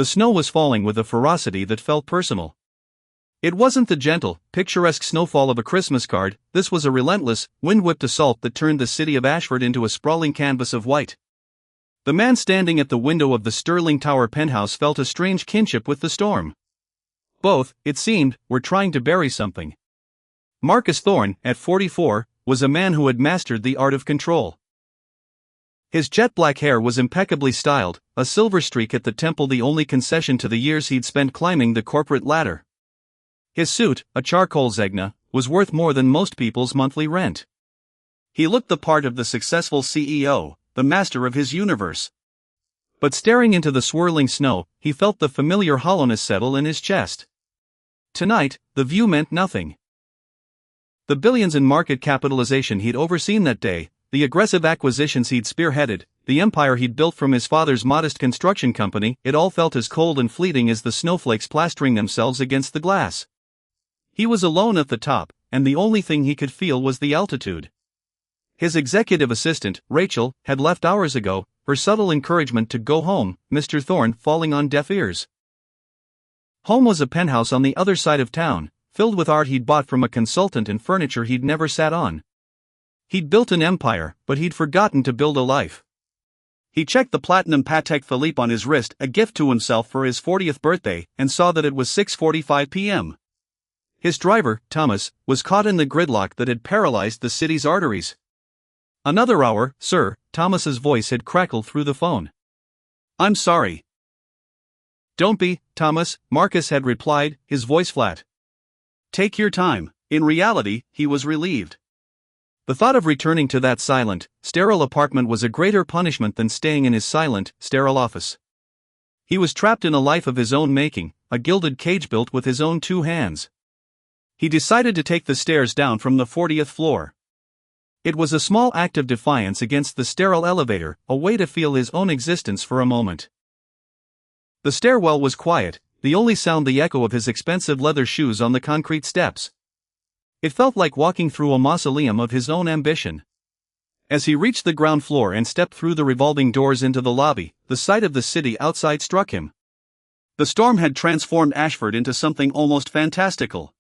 The snow was falling with a ferocity that felt personal. It wasn't the gentle, picturesque snowfall of a Christmas card, this was a relentless, wind-whipped assault that turned the city of Ashford into a sprawling canvas of white. The man standing at the window of the Sterling Tower penthouse felt a strange kinship with the storm. Both, it seemed, were trying to bury something. Marcus Thorne, at 44, was a man who had mastered the art of control. His jet-black hair was impeccably styled, a silver streak at the temple the only concession to the years he'd spent climbing the corporate ladder. His suit, a charcoal Zegna, was worth more than most people's monthly rent. He looked the part of the successful CEO, the master of his universe. But staring into the swirling snow, he felt the familiar hollowness settle in his chest. Tonight, the view meant nothing. The billions in market capitalization he'd overseen that day, the aggressive acquisitions he'd spearheaded, the empire he'd built from his father's modest construction company, it all felt as cold and fleeting as the snowflakes plastering themselves against the glass. He was alone at the top, and the only thing he could feel was the altitude. His executive assistant, Rachel, had left hours ago, her subtle encouragement to go home, Mr. Thorne, falling on deaf ears. Home was a penthouse on the other side of town, filled with art he'd bought from a consultant and furniture he'd never sat on. He'd built an empire, but he'd forgotten to build a life. He checked the platinum Patek Philippe on his wrist, a gift to himself for his 40th birthday, and saw that it was 6:45 p.m. His driver, Thomas, was caught in the gridlock that had paralyzed the city's arteries. "Another hour, sir," Thomas's voice had crackled through the phone. "I'm sorry." "Don't be, Thomas," Marcus had replied, his voice flat. "Take your time." In reality, he was relieved. The thought of returning to that silent, sterile apartment was a greater punishment than staying in his silent, sterile office. He was trapped in a life of his own making, a gilded cage built with his own two hands. He decided to take the stairs down from the 40th floor. It was a small act of defiance against the sterile elevator, a way to feel his own existence for a moment. The stairwell was quiet, the only sound the echo of his expensive leather shoes on the concrete steps. It felt like walking through a mausoleum of his own ambition. As he reached the ground floor and stepped through the revolving doors into the lobby, the sight of the city outside struck him. The storm had transformed Ashford into something almost fantastical.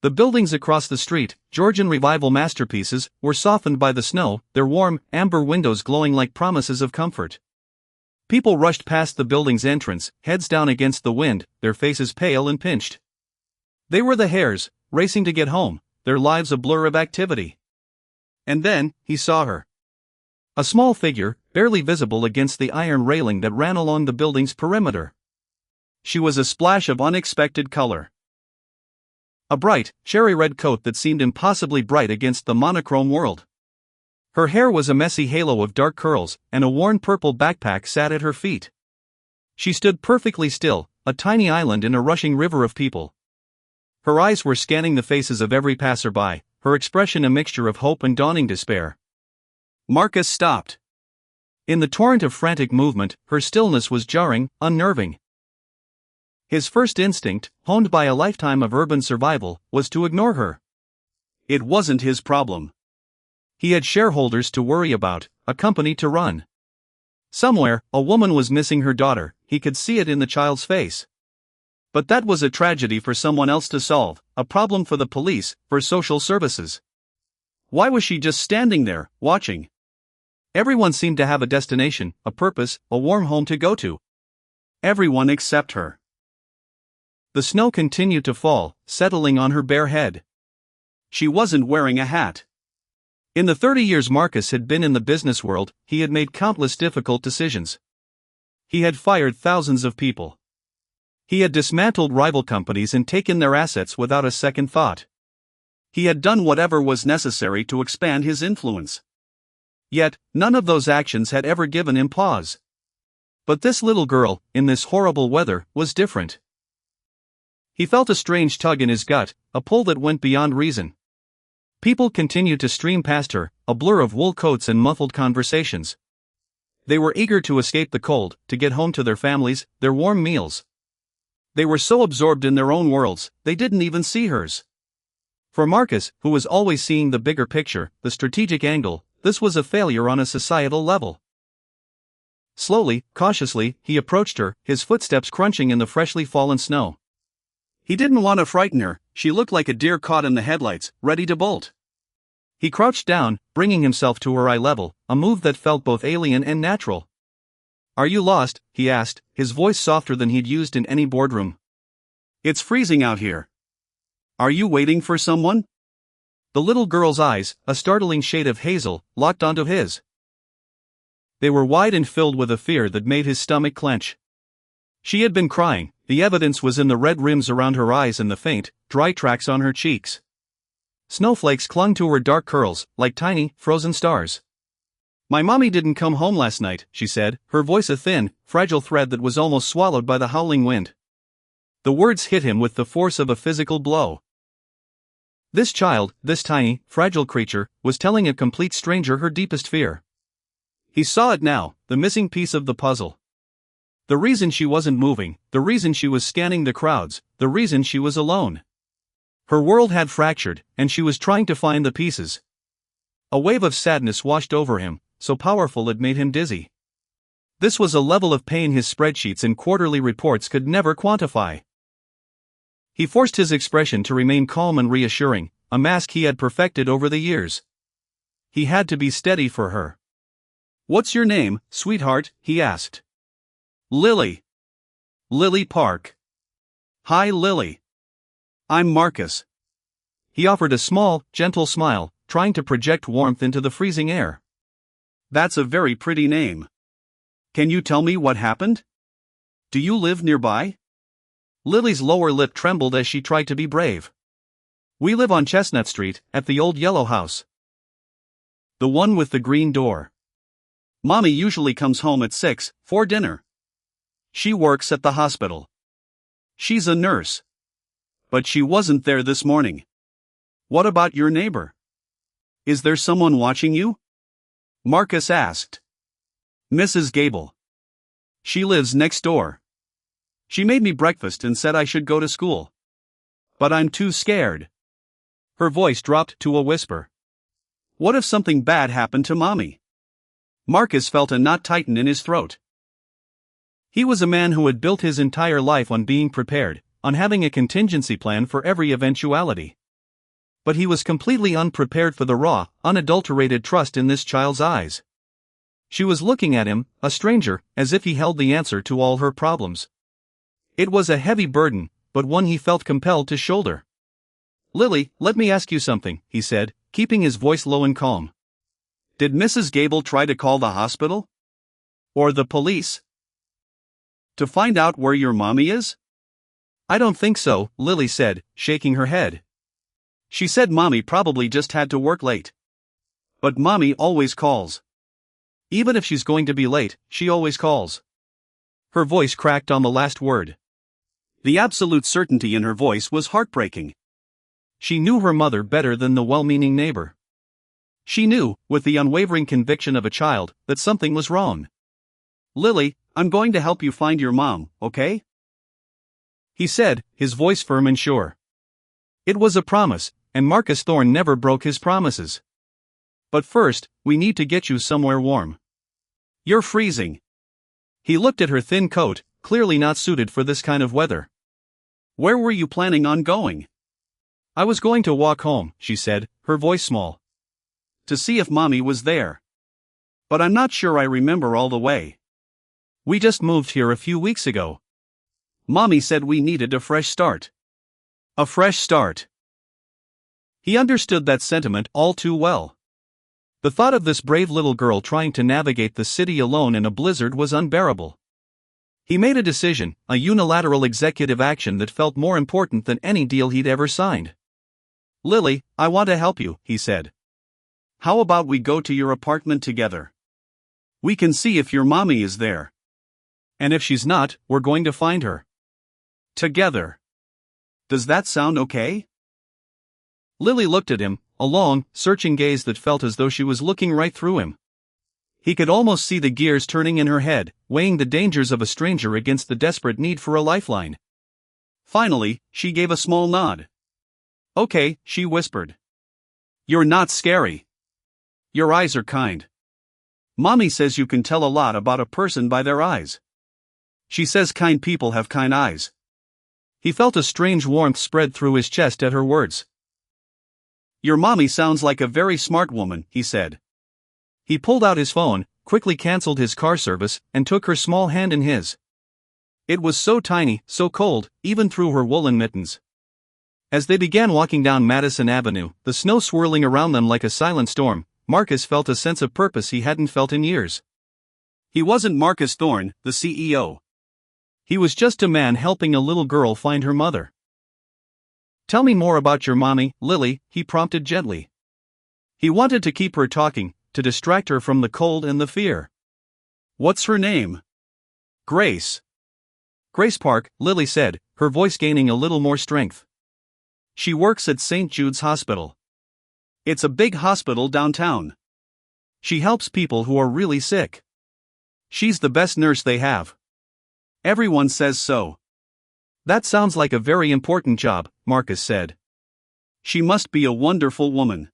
The buildings across the street, Georgian Revival masterpieces, were softened by the snow, their warm, amber windows glowing like promises of comfort. People rushed past the building's entrance, heads down against the wind, their faces pale and pinched. They were the hares, racing to get home, their lives a blur of activity. And then, he saw her. A small figure, barely visible against the iron railing that ran along the building's perimeter. She was a splash of unexpected color. A bright, cherry-red coat that seemed impossibly bright against the monochrome world. Her hair was a messy halo of dark curls, and a worn purple backpack sat at her feet. She stood perfectly still, a tiny island in a rushing river of people. Her eyes were scanning the faces of every passerby, her expression a mixture of hope and dawning despair. Marcus stopped. In the torrent of frantic movement, her stillness was jarring, unnerving. His first instinct, honed by a lifetime of urban survival, was to ignore her. It wasn't his problem. He had shareholders to worry about, a company to run. Somewhere, a woman was missing her daughter, he could see it in the child's face. But that was a tragedy for someone else to solve, a problem for the police, for social services. Why was she just standing there, watching? Everyone seemed to have a destination, a purpose, a warm home to go to. Everyone except her. The snow continued to fall, settling on her bare head. She wasn't wearing a hat. In the 30 years Marcus had been in the business world, he had made countless difficult decisions. He had fired thousands of people. He had dismantled rival companies and taken their assets without a second thought. He had done whatever was necessary to expand his influence. Yet, none of those actions had ever given him pause. But this little girl, in this horrible weather, was different. He felt a strange tug in his gut, a pull that went beyond reason. People continued to stream past her, a blur of wool coats and muffled conversations. They were eager to escape the cold, to get home to their families, their warm meals. They were so absorbed in their own worlds, they didn't even see hers. For Marcus, who was always seeing the bigger picture, the strategic angle, this was a failure on a societal level. Slowly, cautiously, he approached her, his footsteps crunching in the freshly fallen snow. He didn't want to frighten her, she looked like a deer caught in the headlights, ready to bolt. He crouched down, bringing himself to her eye level, a move that felt both alien and natural. "Are you lost?" he asked, his voice softer than he'd used in any boardroom. "It's freezing out here. Are you waiting for someone?" The little girl's eyes, a startling shade of hazel, locked onto his. They were wide and filled with a fear that made his stomach clench. She had been crying, the evidence was in the red rims around her eyes and the faint, dry tracks on her cheeks. Snowflakes clung to her dark curls, like tiny, frozen stars. "My mommy didn't come home last night," she said, her voice a thin, fragile thread that was almost swallowed by the howling wind. The words hit him with the force of a physical blow. This child, this tiny, fragile creature, was telling a complete stranger her deepest fear. He saw it now, the missing piece of the puzzle. The reason she wasn't moving, the reason she was scanning the crowds, the reason she was alone. Her world had fractured, and she was trying to find the pieces. A wave of sadness washed over him, so powerful it made him dizzy. This was a level of pain his spreadsheets and quarterly reports could never quantify. He forced his expression to remain calm and reassuring, a mask he had perfected over the years. He had to be steady for her. "What's your name, sweetheart?" he asked. "Lily. Lily Park." "Hi, Lily. I'm Marcus." He offered a small, gentle smile, trying to project warmth into the freezing air. "That's a very pretty name. Can you tell me what happened? Do you live nearby?" Lily's lower lip trembled as she tried to be brave. "We live on Chestnut Street, at the old yellow house. The one with the green door. Mommy usually comes home at 6, for dinner. She works at the hospital. She's a nurse. But she wasn't there this morning. What about your neighbor? Is there someone watching you?" Marcus asked. "Mrs. Gable. She lives next door. She made me breakfast and said I should go to school. But I'm too scared." Her voice dropped to a whisper. "What if something bad happened to Mommy?" Marcus felt a knot tighten in his throat. He was a man who had built his entire life on being prepared, on having a contingency plan for every eventuality. But he was completely unprepared for the raw, unadulterated trust in this child's eyes. She was looking at him, a stranger, as if he held the answer to all her problems. It was a heavy burden, but one he felt compelled to shoulder. "Lily, let me ask you something," he said, keeping his voice low and calm. "Did Mrs. Gable try to call the hospital? Or the police? To find out where your mommy is?" "I don't think so," Lily said, shaking her head. "She said Mommy probably just had to work late. But Mommy always calls. Even if she's going to be late, she always calls." Her voice cracked on the last word. The absolute certainty in her voice was heartbreaking. She knew her mother better than the well-meaning neighbor. She knew, with the unwavering conviction of a child, that something was wrong. "Lily, I'm going to help you find your mom, okay?" he said, his voice firm and sure. It was a promise, and Marcus Thorne never broke his promises. "But first, we need to get you somewhere warm. You're freezing." He looked at her thin coat, clearly not suited for this kind of weather. "Where were you planning on going?" "I was going to walk home," she said, her voice small. "To see if Mommy was there. But I'm not sure I remember all the way. We just moved here a few weeks ago. Mommy said we needed a fresh start." A fresh start. He understood that sentiment all too well. The thought of this brave little girl trying to navigate the city alone in a blizzard was unbearable. He made a decision, a unilateral executive action that felt more important than any deal he'd ever signed. "Lily, I want to help you," he said. "How about we go to your apartment together? We can see if your mommy is there. And if she's not, we're going to find her. Together. Does that sound okay?" Lily looked at him, a long, searching gaze that felt as though she was looking right through him. He could almost see the gears turning in her head, weighing the dangers of a stranger against the desperate need for a lifeline. Finally, she gave a small nod. "Okay," she whispered. "You're not scary. Your eyes are kind. Mommy says you can tell a lot about a person by their eyes. She says kind people have kind eyes. He felt a strange warmth spread through his chest at her words. Your mommy sounds like a very smart woman, he said. He pulled out his phone, quickly cancelled his car service, and took her small hand in his. It was so tiny, so cold, even through her woolen mittens. As they began walking down Madison Avenue, the snow swirling around them like a silent storm, Marcus felt a sense of purpose he hadn't felt in years. He wasn't Marcus Thorne, the CEO. He was just a man helping a little girl find her mother. Tell me more about your mommy, Lily, he prompted gently. He wanted to keep her talking, to distract her from the cold and the fear. What's her name? Grace. Grace Park, Lily said, her voice gaining a little more strength. She works at St. Jude's Hospital. It's a big hospital downtown. She helps people who are really sick. She's the best nurse they have. Everyone says so. That sounds like a very important job, Marcus said. She must be a wonderful woman.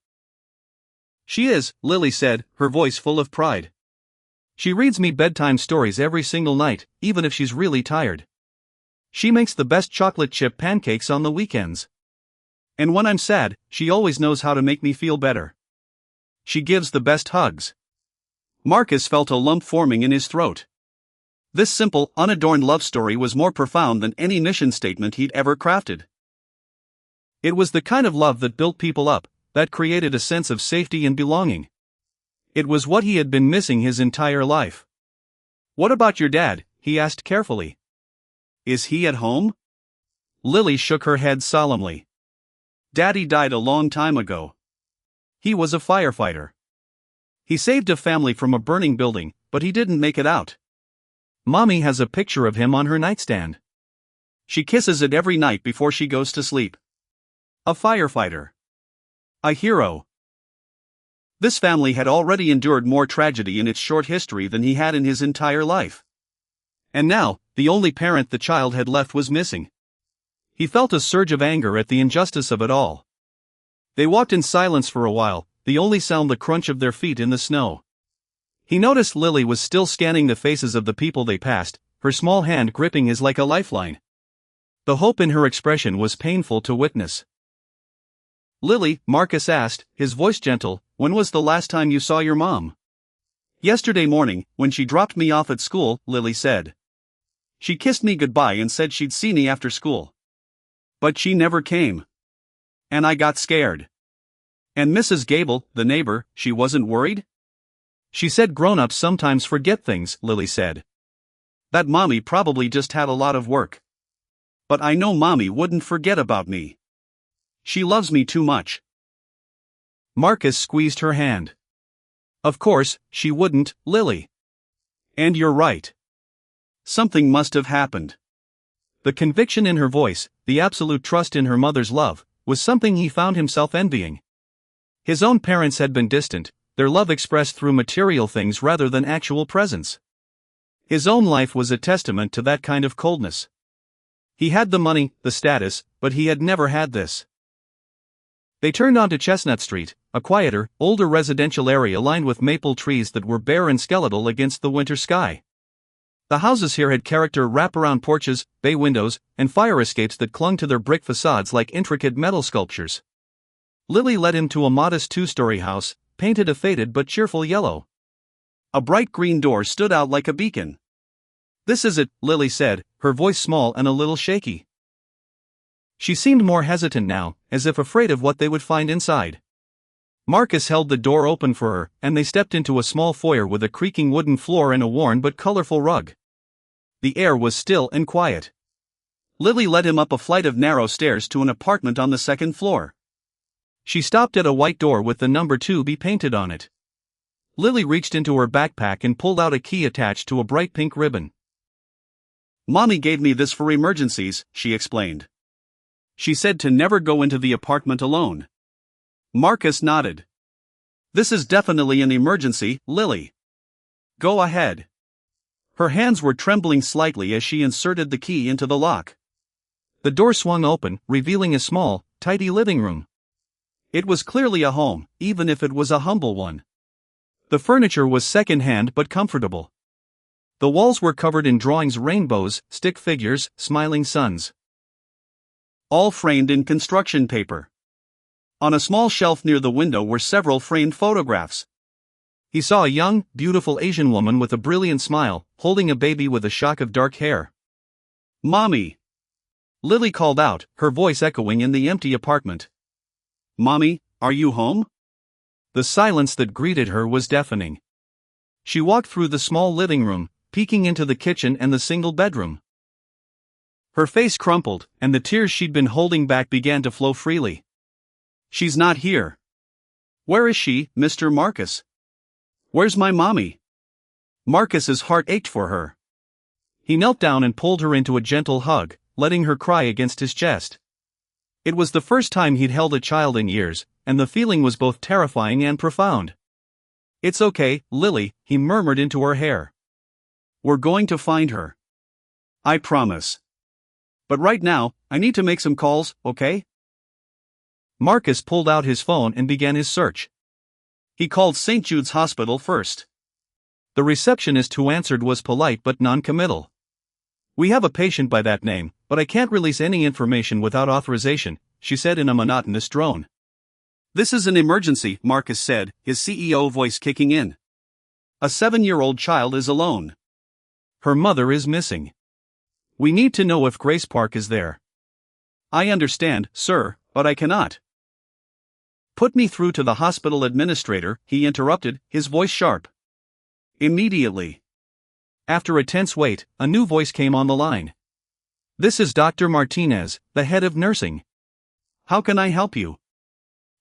She is, Lily said, her voice full of pride. She reads me bedtime stories every single night, even if she's really tired. She makes the best chocolate chip pancakes on the weekends. And when I'm sad, she always knows how to make me feel better. She gives the best hugs. Marcus felt a lump forming in his throat. This simple, unadorned love story was more profound than any mission statement he'd ever crafted. It was the kind of love that built people up, that created a sense of safety and belonging. It was what he had been missing his entire life. What about your dad? He asked carefully. Is he at home? Lily shook her head solemnly. Daddy died a long time ago. He was a firefighter. He saved a family from a burning building, but he didn't make it out. Mommy has a picture of him on her nightstand. She kisses it every night before she goes to sleep. A firefighter. A hero. This family had already endured more tragedy in its short history than he had in his entire life. And now, the only parent the child had left was missing. He felt a surge of anger at the injustice of it all. They walked in silence for a while, the only sound the crunch of their feet in the snow. He noticed Lily was still scanning the faces of the people they passed, her small hand gripping his like a lifeline. The hope in her expression was painful to witness. Lily, Marcus asked, his voice gentle, when was the last time you saw your mom? Yesterday morning, when she dropped me off at school, Lily said. She kissed me goodbye and said she'd see me after school. But she never came. And I got scared. And Mrs. Gable, the neighbor, she wasn't worried? She said grown-ups sometimes forget things, Lily said. That mommy probably just had a lot of work. But I know mommy wouldn't forget about me. She loves me too much. Marcus squeezed her hand. Of course, she wouldn't, Lily. And you're right. Something must have happened. The conviction in her voice, the absolute trust in her mother's love, was something he found himself envying. His own parents had been distant, their love expressed through material things rather than actual presence. His own life was a testament to that kind of coldness. He had the money, the status, but he had never had this. They turned onto Chestnut Street, a quieter, older residential area lined with maple trees that were bare and skeletal against the winter sky. The houses here had character wraparound porches, bay windows, and fire escapes that clung to their brick facades like intricate metal sculptures. Lily led him to a modest two-story house, painted a faded but cheerful yellow. A bright green door stood out like a beacon. This is it, Lily said, her voice small and a little shaky. She seemed more hesitant now, as if afraid of what they would find inside. Marcus held the door open for her, and they stepped into a small foyer with a creaking wooden floor and a worn but colorful rug. The air was still and quiet. Lily led him up a flight of narrow stairs to an apartment on the second floor. She stopped at a white door with the number 2B painted on it. Lily reached into her backpack and pulled out a key attached to a bright pink ribbon. Mommy gave me this for emergencies, she explained. She said to never go into the apartment alone. Marcus nodded. This is definitely an emergency, Lily. Go ahead. Her hands were trembling slightly as she inserted the key into the lock. The door swung open, revealing a small, tidy living room. It was clearly a home, even if it was a humble one. The furniture was second-hand but comfortable. The walls were covered in drawings, rainbows, stick figures, smiling suns. All framed in construction paper. On a small shelf near the window were several framed photographs. He saw a young, beautiful Asian woman with a brilliant smile, holding a baby with a shock of dark hair. "Mommy!" Lily called out, her voice echoing in the empty apartment. "Mommy, are you home?" The silence that greeted her was deafening. She walked through the small living room, peeking into the kitchen and the single bedroom. Her face crumpled, and the tears she'd been holding back began to flow freely. "She's not here. Where is she, Mr. Marcus? Where's my mommy?" Marcus's heart ached for her. He knelt down and pulled her into a gentle hug, letting her cry against his chest. It was the first time he'd held a child in years, and the feeling was both terrifying and profound. "It's okay, Lily," he murmured into her hair. "We're going to find her. I promise. But right now, I need to make some calls, okay?" Marcus pulled out his phone and began his search. He called St. Jude's Hospital first. The receptionist who answered was polite but non-committal. "We have a patient by that name, but I can't release any information without authorization," she said in a monotonous drone. "This is an emergency," Marcus said, his CEO voice kicking in. "A 7-year-old child is alone. Her mother is missing. We need to know if Grace Park is there." "I understand, sir, but I cannot." "Put me through to the hospital administrator," he interrupted, his voice sharp. "Immediately." After a tense wait, a new voice came on the line. "This is Dr. Martinez, the head of nursing. How can I help you?"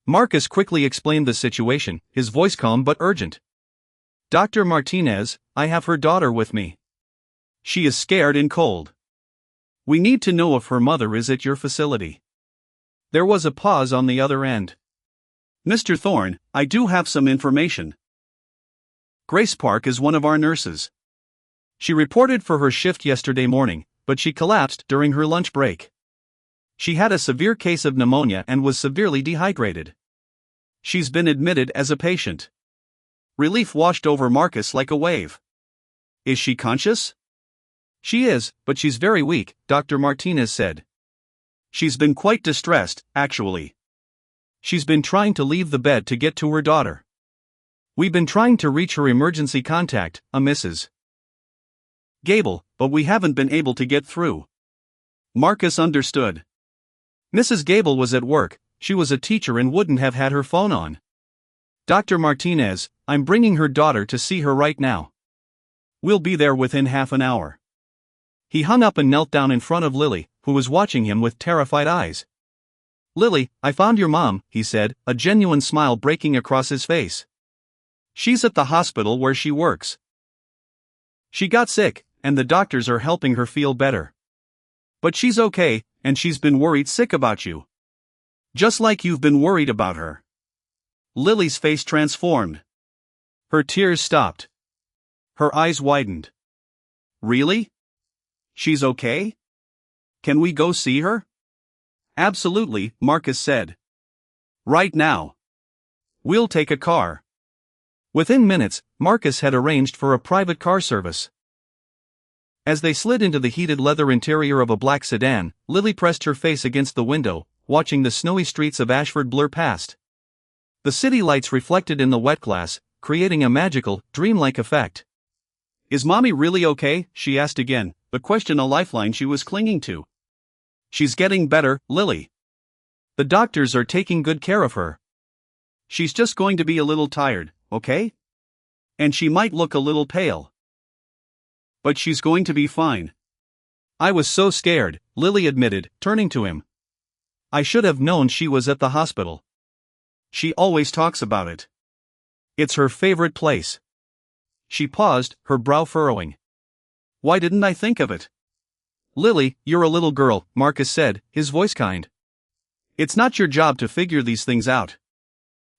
Marcus quickly explained the situation, his voice calm but urgent. "Dr. Martinez, I have her daughter with me. She is scared and cold. We need to know if her mother is at your facility." There was a pause on the other end. "Mr. Thorne, I do have some information. Grace Park is one of our nurses. She reported for her shift yesterday morning, but she collapsed during her lunch break. She had a severe case of pneumonia and was severely dehydrated. She's been admitted as a patient." Relief washed over Marcus like a wave. "Is she conscious?" "She is, but she's very weak," Dr. Martinez said. "She's been quite distressed, actually. She's been trying to leave the bed to get to her daughter. We've been trying to reach her emergency contact, a Mrs. Gable, but we haven't been able to get through." Marcus understood. Mrs. Gable was at work, she was a teacher and wouldn't have had her phone on. "Dr. Martinez, I'm bringing her daughter to see her right now. We'll be there within half an hour." He hung up and knelt down in front of Lily, who was watching him with terrified eyes. "Lily, I found your mom," he said, a genuine smile breaking across his face. "She's at the hospital where she works. She got sick, and the doctors are helping her feel better. But she's okay, and she's been worried sick about you. Just like you've been worried about her." Lily's face transformed. Her tears stopped. Her eyes widened. "Really? She's okay? Can we go see her?" "Absolutely," Marcus said. "Right now. We'll take a car." Within minutes, Marcus had arranged for a private car service. As they slid into the heated leather interior of a black sedan, Lily pressed her face against the window, watching the snowy streets of Ashford blur past. The city lights reflected in the wet glass, creating a magical, dreamlike effect. "Is Mommy really okay?" she asked again, the question a lifeline she was clinging to. "She's getting better, Lily. The doctors are taking good care of her. She's just going to be a little tired, okay? And she might look a little pale. But she's going to be fine." "I was so scared," Lily admitted, turning to him. "I should have known she was at the hospital. She always talks about it. It's her favorite place." She paused, her brow furrowing. "Why didn't I think of it?" "Lily, you're a little girl," Marcus said, his voice kind. "It's not your job to figure these things out.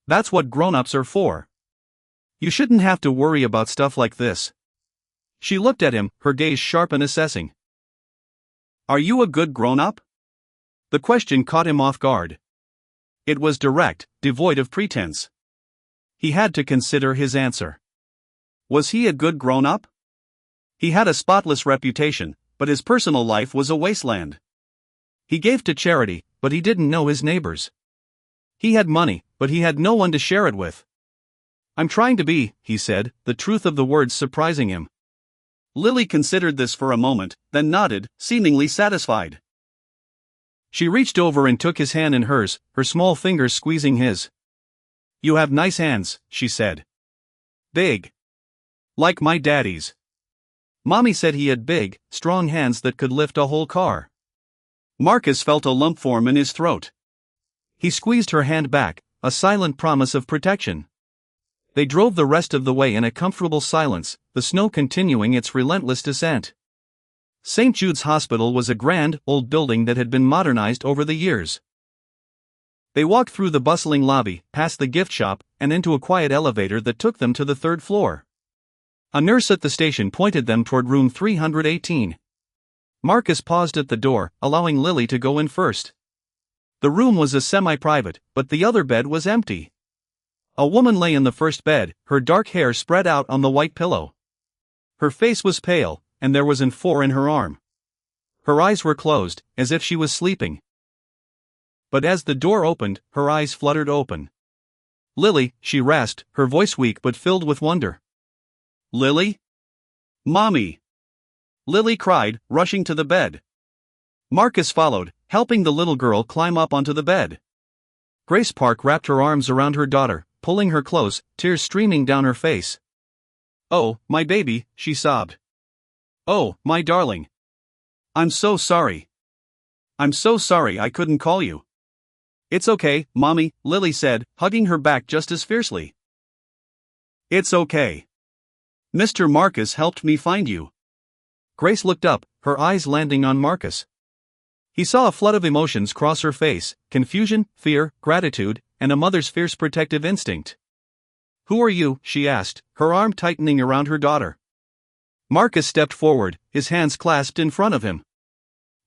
That's what grown-ups are for. You shouldn't have to worry about stuff like this." She looked at him, her gaze sharp and assessing. "Are you a good grown-up?" The question caught him off guard. It was direct, devoid of pretense. He had to consider his answer. Was he a good grown-up? He had a spotless reputation, but his personal life was a wasteland. He gave to charity, but he didn't know his neighbors. He had money, but he had no one to share it with. I'm trying to be, he said, the truth of the words surprising him. Lily considered this for a moment, then nodded, seemingly satisfied. She reached over and took his hand in hers, her small fingers squeezing his. You have nice hands, she said. Big. Like my daddy's. Mommy said he had big, strong hands that could lift a whole car. Marcus felt a lump form in his throat. He squeezed her hand back, a silent promise of protection. They drove the rest of the way in a comfortable silence, the snow continuing its relentless descent. St. Jude's Hospital was a grand, old building that had been modernized over the years. They walked through the bustling lobby, past the gift shop, and into a quiet elevator that took them to the third floor. A nurse at the station pointed them toward room 318. Marcus paused at the door, allowing Lily to go in first. The room was a semi-private, but the other bed was empty. A woman lay in the first bed, her dark hair spread out on the white pillow. Her face was pale, and there was an *4 in her arm. Her eyes were closed, as if she was sleeping. But as the door opened, her eyes fluttered open. Lily, she rasped, her voice weak but filled with wonder. Lily? Mommy! Lily cried, rushing to the bed. Marcus followed, helping the little girl climb up onto the bed. Grace Park wrapped her arms around her daughter, pulling her close, tears streaming down her face. Oh, my baby, she sobbed. Oh, my darling. I'm so sorry. I'm so sorry I couldn't call you. It's okay, Mommy, Lily said, hugging her back just as fiercely. It's okay. Mr. Marcus helped me find you. Grace looked up, her eyes landing on Marcus. He saw a flood of emotions cross her face, confusion, fear, gratitude, and a mother's fierce protective instinct. Who are you? She asked, her arm tightening around her daughter. Marcus stepped forward, his hands clasped in front of him.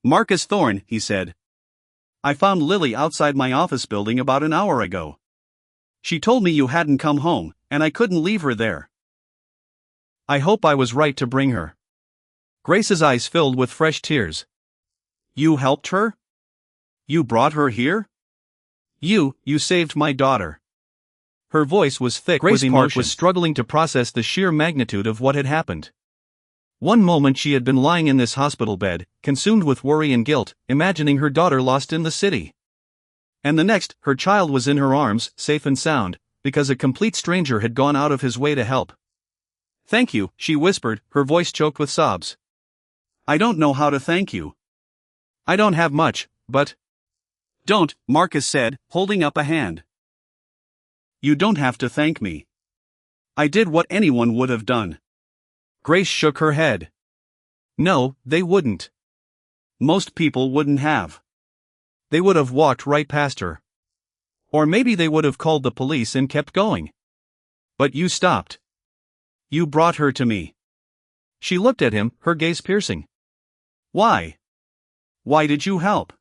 Marcus Thorne, he said. I found Lily outside my office building about an hour ago. She told me you hadn't come home, and I couldn't leave her there. I hope I was right to bring her. Grace's eyes filled with fresh tears. You helped her? You brought her here? You saved my daughter. Her voice was thick with emotion. Grace Park was struggling to process the sheer magnitude of what had happened. One moment she had been lying in this hospital bed, consumed with worry and guilt, imagining her daughter lost in the city. And the next, her child was in her arms, safe and sound, because a complete stranger had gone out of his way to help. Thank you, she whispered, her voice choked with sobs. I don't know how to thank you. I don't have much, but... Don't, Marcus said, holding up a hand. You don't have to thank me. I did what anyone would have done. Grace shook her head. No, they wouldn't. Most people wouldn't have. They would have walked right past her. Or maybe they would have called the police and kept going. But you stopped. You brought her to me. She looked at him, her gaze piercing. Why? Why did you help?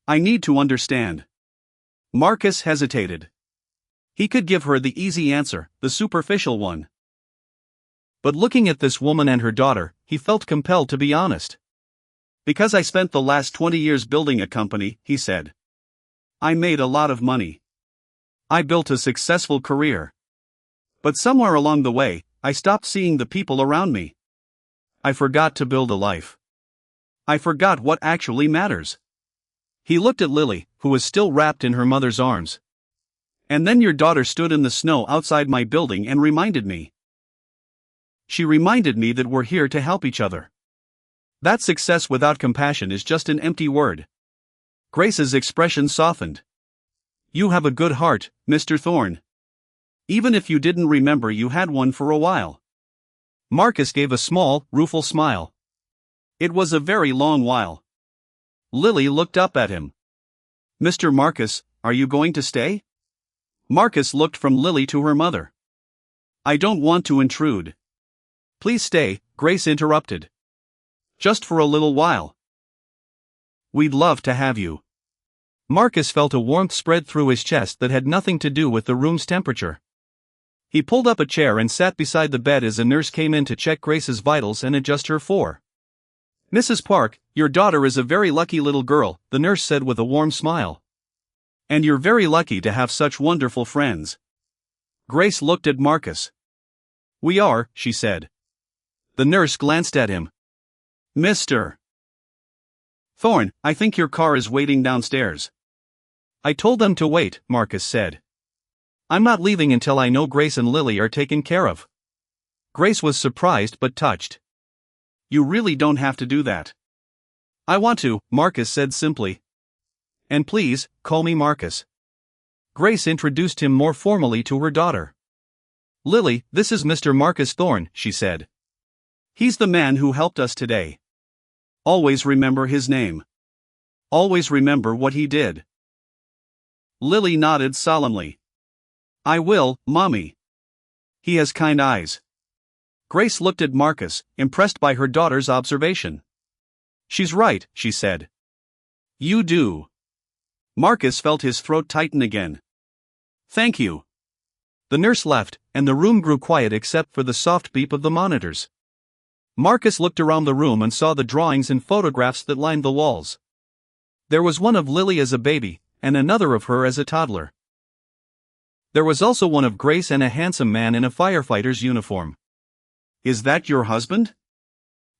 I need to understand. Marcus hesitated. He could give her the easy answer, the superficial one. But looking at this woman and her daughter, he felt compelled to be honest. Because I spent the last 20 years building a company, he said. I made a lot of money. I built a successful career. But somewhere along the way, I stopped seeing the people around me. I forgot to build a life. I forgot what actually matters. He looked at Lily, who was still wrapped in her mother's arms. And then your daughter stood in the snow outside my building and reminded me. She reminded me that we're here to help each other. That success without compassion is just an empty word. Grace's expression softened. You have a good heart, Mr. Thorne. Even if you didn't remember you had one for a while. Marcus gave a small, rueful smile. It was a very long while. Lily looked up at him. Mr. Marcus, are you going to stay? Marcus looked from Lily to her mother. I don't want to intrude. Please stay, Grace interrupted. Just for a little while. We'd love to have you. Marcus felt a warmth spread through his chest that had nothing to do with the room's temperature. He pulled up a chair and sat beside the bed as a nurse came in to check Grace's vitals and adjust her for. "Mrs. Park, your daughter is a very lucky little girl," the nurse said with a warm smile. "And you're very lucky to have such wonderful friends." Grace looked at Marcus. "We are," she said. The nurse glanced at him. "Mr. Thorne, I think your car is waiting downstairs." "I told them to wait," Marcus said. "I'm not leaving until I know Grace and Lily are taken care of." Grace was surprised but touched. "You really don't have to do that." "I want to," Marcus said simply. "And please, call me Marcus." Grace introduced him more formally to her daughter. "Lily, this is Mr. Marcus Thorne," she said. "He's the man who helped us today. Always remember his name. Always remember what he did." Lily nodded solemnly. "I will, Mommy. He has kind eyes." Grace looked at Marcus, impressed by her daughter's observation. "She's right," she said. "You do." Marcus felt his throat tighten again. "Thank you." The nurse left, and the room grew quiet except for the soft beep of the monitors. Marcus looked around the room and saw the drawings and photographs that lined the walls. There was one of Lily as a baby, and another of her as a toddler. There was also one of Grace and a handsome man in a firefighter's uniform. "Is that your husband?"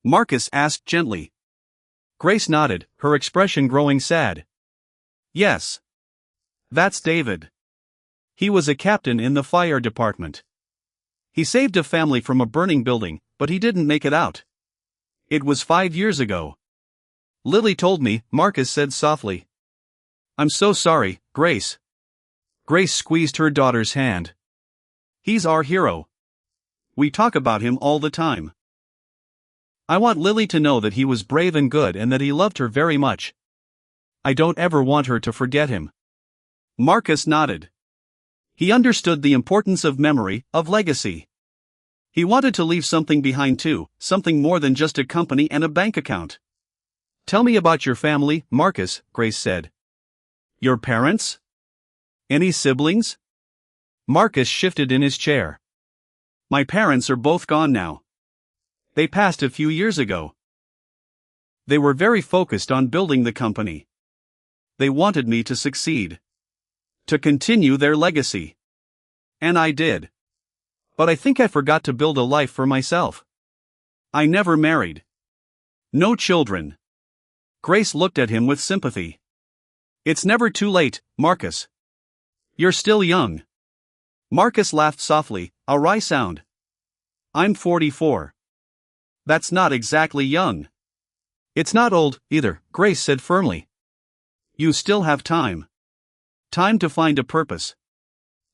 Marcus asked gently. Grace nodded, her expression growing sad. "Yes. That's David. He was a captain in the fire department. He saved a family from a burning building, but he didn't make it out. It was 5 years ago." "Lily told me," Marcus said softly. "I'm so sorry, Grace." Grace squeezed her daughter's hand. "He's our hero. We talk about him all the time. I want Lily to know that he was brave and good and that he loved her very much. I don't ever want her to forget him." Marcus nodded. He understood the importance of memory, of legacy. He wanted to leave something behind too, something more than just a company and a bank account. "Tell me about your family, Marcus," Grace said. "Your parents? Any siblings?" Marcus shifted in his chair. "My parents are both gone now. They passed a few years ago. They were very focused on building the company. They wanted me to succeed. To continue their legacy. And I did. But I think I forgot to build a life for myself. I never married. No children." Grace looked at him with sympathy. "It's never too late, Marcus. You're still young." Marcus laughed softly, a wry sound. "I'm 44. That's not exactly young." "It's not old, either," Grace said firmly. "You still have time. Time to find a purpose.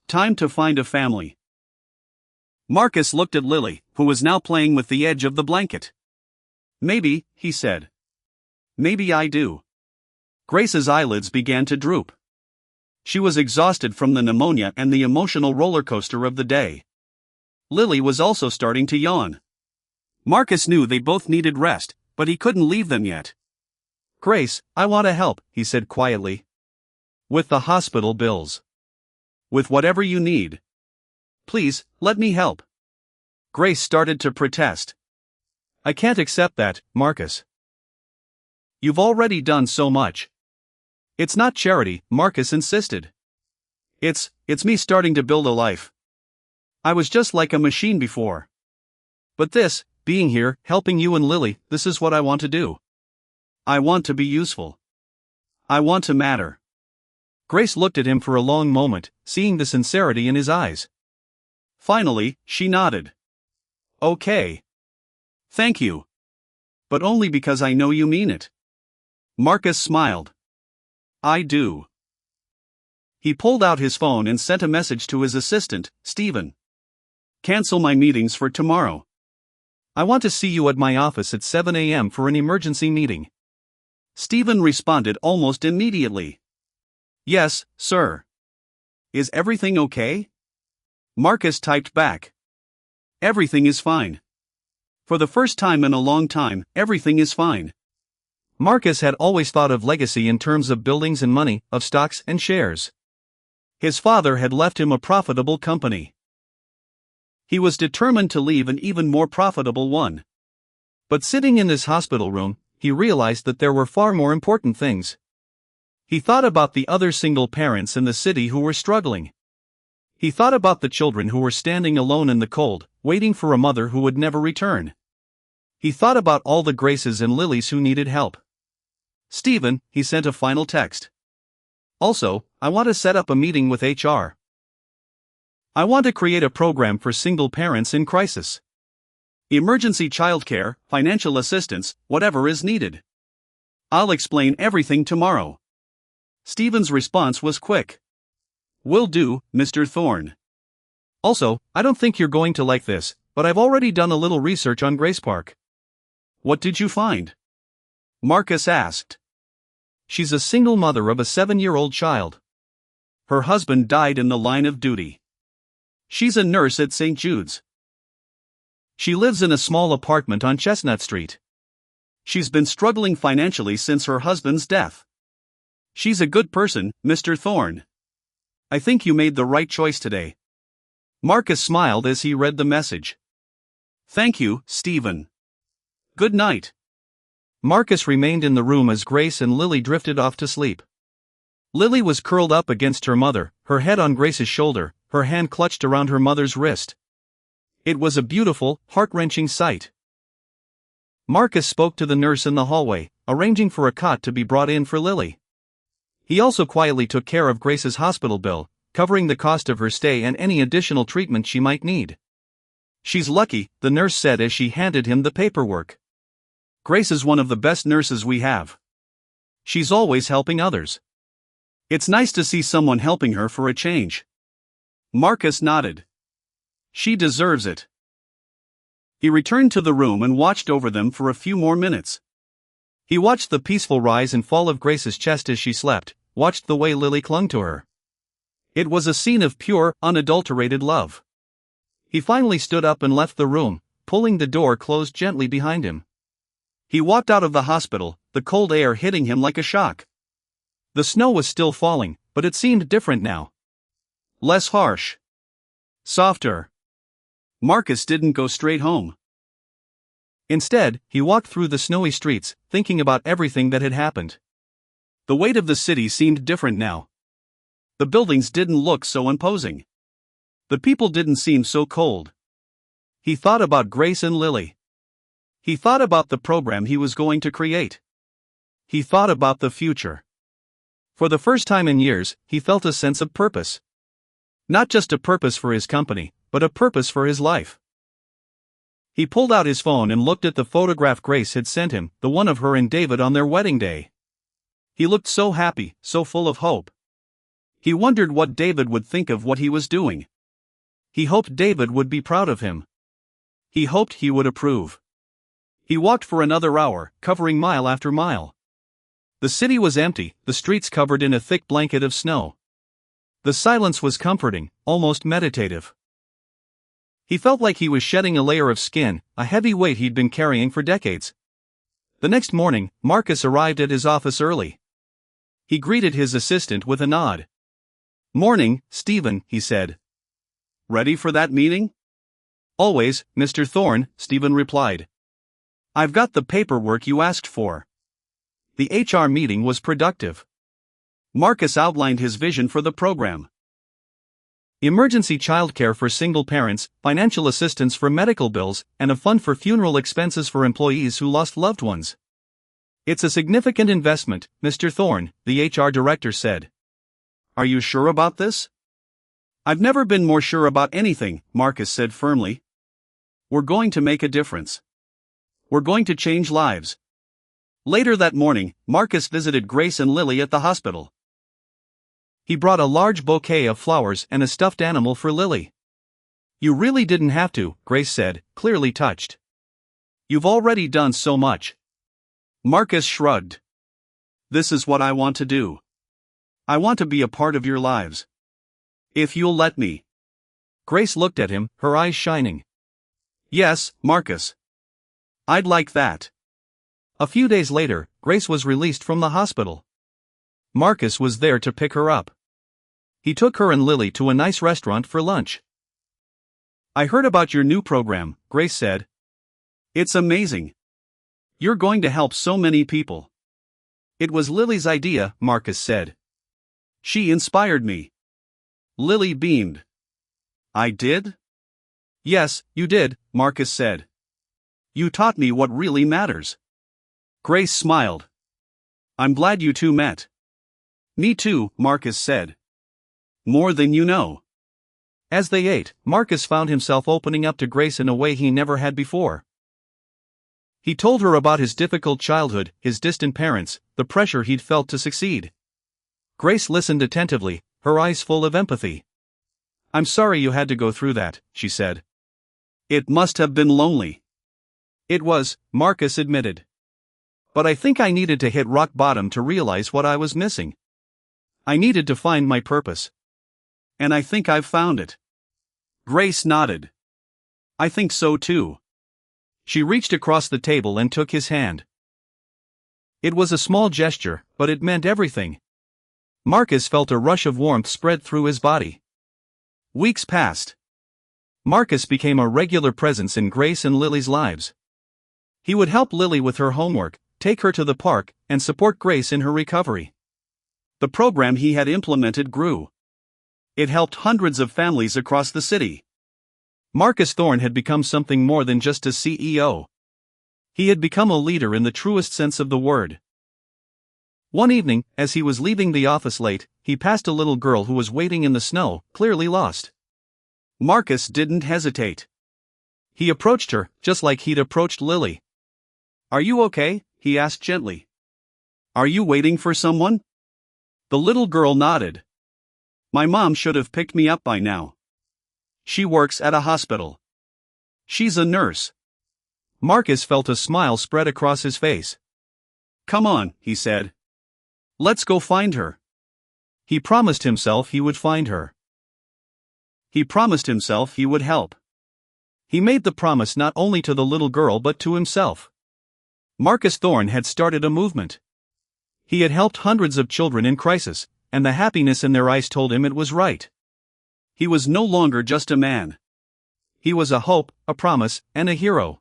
Time to find a family." Marcus looked at Lily, who was now playing with the edge of the blanket. "Maybe," he said. "Maybe I do." Grace's eyelids began to droop. She was exhausted from the pneumonia and the emotional roller coaster of the day. Lily was also starting to yawn. Marcus knew they both needed rest, but he couldn't leave them yet. "Grace, I want to help," he said quietly. "With the hospital bills. With whatever you need. Please, let me help." Grace started to protest. "I can't accept that, Marcus. You've already done so much." "It's not charity," Marcus insisted. It's me starting to build a life. I was just like a machine before. But this, being here, helping you and Lily, this is what I want to do. I want to be useful. I want to matter." Grace looked at him for a long moment, seeing the sincerity in his eyes. Finally, she nodded. "Okay. Thank you. But only because I know you mean it." Marcus smiled. "I do." He pulled out his phone and sent a message to his assistant, Stephen. "Cancel my meetings for tomorrow. I want to see you at my office at 7 a.m. for an emergency meeting." Stephen responded almost immediately. "Yes, sir. Is everything okay?" Marcus typed back. "Everything is fine. For the first time in a long time, everything is fine." Marcus had always thought of legacy in terms of buildings and money, of stocks and shares. His father had left him a profitable company. He was determined to leave an even more profitable one. But sitting in his hospital room, he realized that there were far more important things. He thought about the other single parents in the city who were struggling. He thought about the children who were standing alone in the cold, waiting for a mother who would never return. He thought about all the Graces and Lilies who needed help. "Stephen," he sent a final text. "Also, I want to set up a meeting with HR. I want to create a program for single parents in crisis. Emergency childcare, financial assistance, whatever is needed. I'll explain everything tomorrow." Stephen's response was quick. "Will do, Mr. Thorne. Also, I don't think you're going to like this, but I've already done a little research on Grace Park." "What did you find?" Marcus asked. "She's a single mother of a 7-year-old child. Her husband died in the line of duty. She's a nurse at St. Jude's. She lives in a small apartment on Chestnut Street. She's been struggling financially since her husband's death. She's a good person, Mr. Thorne. I think you made the right choice today." Marcus smiled as he read the message. "Thank you, Stephen. Good night." Marcus remained in the room as Grace and Lily drifted off to sleep. Lily was curled up against her mother, her head on Grace's shoulder, her hand clutched around her mother's wrist. It was a beautiful, heart-wrenching sight. Marcus spoke to the nurse in the hallway, arranging for a cot to be brought in for Lily. He also quietly took care of Grace's hospital bill, covering the cost of her stay and any additional treatment she might need. "She's lucky," the nurse said as she handed him the paperwork. "Grace is one of the best nurses we have. She's always helping others. It's nice to see someone helping her for a change." Marcus nodded. "She deserves it." He returned to the room and watched over them for a few more minutes. He watched the peaceful rise and fall of Grace's chest as she slept, watched the way Lily clung to her. It was a scene of pure, unadulterated love. He finally stood up and left the room, pulling the door closed gently behind him. He walked out of the hospital, the cold air hitting him like a shock. The snow was still falling, but it seemed different now. Less harsh. Softer. Marcus didn't go straight home. Instead, he walked through the snowy streets, thinking about everything that had happened. The weight of the city seemed different now. The buildings didn't look so imposing. The people didn't seem so cold. He thought about Grace and Lily. He thought about the program he was going to create. He thought about the future. For the first time in years, he felt a sense of purpose. Not just a purpose for his company, but a purpose for his life. He pulled out his phone and looked at the photograph Grace had sent him, the one of her and David on their wedding day. He looked so happy, so full of hope. He wondered what David would think of what he was doing. He hoped David would be proud of him. He hoped he would approve. He walked for another hour, covering mile after mile. The city was empty, the streets covered in a thick blanket of snow. The silence was comforting, almost meditative. He felt like he was shedding a layer of skin, a heavy weight he'd been carrying for decades. The next morning, Marcus arrived at his office early. He greeted his assistant with a nod. "Morning, Stephen," he said. "Ready for that meeting?" "Always, Mr. Thorne," Stephen replied. "I've got the paperwork you asked for." The HR meeting was productive. Marcus outlined his vision for the program. Emergency childcare for single parents, financial assistance for medical bills, and a fund for funeral expenses for employees who lost loved ones. "It's a significant investment, Mr. Thorne," the HR director said. "Are you sure about this?" "I've never been more sure about anything," Marcus said firmly. "We're going to make a difference. We're going to change lives." Later that morning, Marcus visited Grace and Lily at the hospital. He brought a large bouquet of flowers and a stuffed animal for Lily. "You really didn't have to," Grace said, clearly touched. "You've already done so much." Marcus shrugged. "This is what I want to do. I want to be a part of your lives. If you'll let me." Grace looked at him, her eyes shining. "Yes, Marcus. I'd like that." A few days later, Grace was released from the hospital. Marcus was there to pick her up. He took her and Lily to a nice restaurant for lunch. I heard about your new program, Grace said. It's amazing. You're going to help so many people. It was Lily's idea, Marcus said. She inspired me. Lily beamed. I did? Yes, you did, Marcus said. You taught me what really matters. Grace smiled. I'm glad you two met. Me too, Marcus said. More than you know. As they ate, Marcus found himself opening up to Grace in a way he never had before. He told her about his difficult childhood, his distant parents, the pressure he'd felt to succeed. Grace listened attentively, her eyes full of empathy. I'm sorry you had to go through that, she said. It must have been lonely. It was, Marcus admitted. But I think I needed to hit rock bottom to realize what I was missing. I needed to find my purpose. And I think I've found it. Grace nodded. I think so too. She reached across the table and took his hand. It was a small gesture, but it meant everything. Marcus felt a rush of warmth spread through his body. Weeks passed. Marcus became a regular presence in Grace and Lily's lives. He would help Lily with her homework, take her to the park, and support Grace in her recovery. The program he had implemented grew. It helped hundreds of families across the city. Marcus Thorne had become something more than just a CEO. He had become a leader in the truest sense of the word. One evening, as he was leaving the office late, he passed a little girl who was waiting in the snow, clearly lost. Marcus didn't hesitate. He approached her, just like he'd approached Lily. Are you okay? He asked gently. Are you waiting for someone? The little girl nodded. My mom should have picked me up by now. She works at a hospital. She's a nurse. Marcus felt a smile spread across his face. Come on, he said. Let's go find her. He promised himself he would find her. He promised himself he would help. He made the promise not only to the little girl but to himself. Marcus Thorne had started a movement. He had helped hundreds of children in crisis, and the happiness in their eyes told him it was right. He was no longer just a man. He was a hope, a promise, and a hero.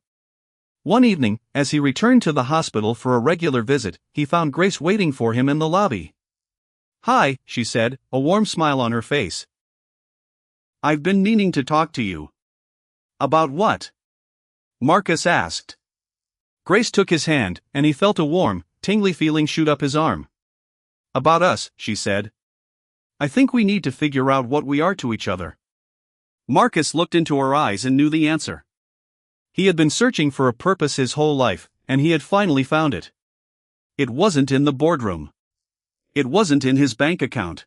One evening, as he returned to the hospital for a regular visit, he found Grace waiting for him in the lobby. Hi, she said, a warm smile on her face. I've been meaning to talk to you. About what? Marcus asked. Grace took his hand, and he felt a warm, tingly feeling shoot up his arm. About us, she said. I think we need to figure out what we are to each other. Marcus looked into her eyes and knew the answer. He had been searching for a purpose his whole life, and he had finally found it. It wasn't in the boardroom. It wasn't in his bank account.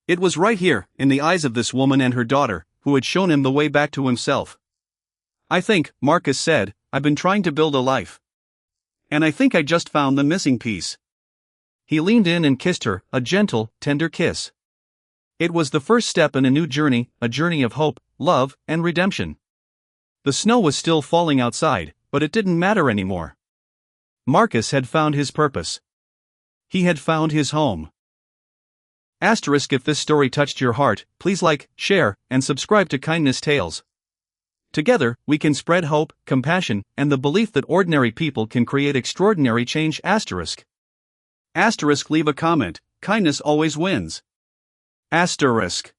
It was right here, in the eyes of this woman and her daughter, who had shown him the way back to himself. I think, Marcus said, I've been trying to build a life. And I think I just found the missing piece. He leaned in and kissed her, a gentle, tender kiss. It was the first step in a new journey, a journey of hope, love, and redemption. The snow was still falling outside, but it didn't matter anymore. Marcus had found his purpose. He had found his home. Asterisk if this story touched your heart, please like, share, and subscribe to Kindness Tales. Together, we can spread hope, compassion, and the belief that ordinary people can create extraordinary change. Asterisk. Asterisk leave a comment, kindness always wins. Asterisk.